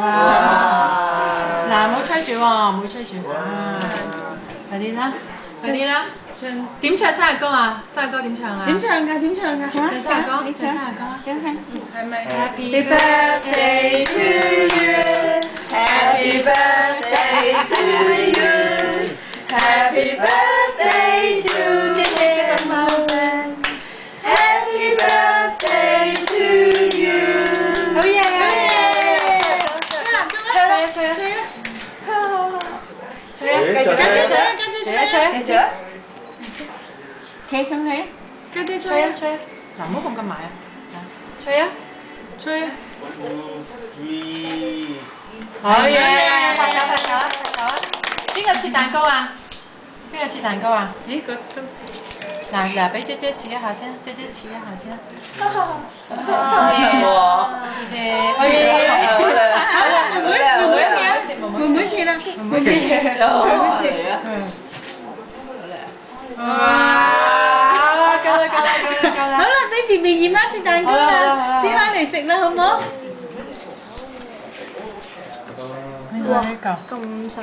嗱，唔好吹住喎，唔好吹住。快啲啦，快啲啦！點唱生日歌啊？生日歌點唱啊？點唱㗎？點唱㗎？唱生日歌，你唱生日歌啊！點唱？係咪 Happy birthday to you, Happy birthday to you, Happy birthday to 姐姐嘅媽咪 ，Happy birthday to you。好嘢！吹啊！吹啊！吹啊！吹啊！繼續吹啊！繼續。企上去，家姐吹啊吹啊！嗱，唔好咁埋啊！吹啊吹啊！好嘢！拍手拍手啊拍手啊！邊個切蛋糕啊？邊個切蛋糕啊？咦，個都嗱，俾姐姐切一下先，姐姐切一下先。切，妹妹切啦，妹妹切啦，哇！夠啦夠啦夠啦夠啦！好啦，俾 BB 姨媽切蛋糕啦，切開嚟食啦，好唔好？呢個咁細。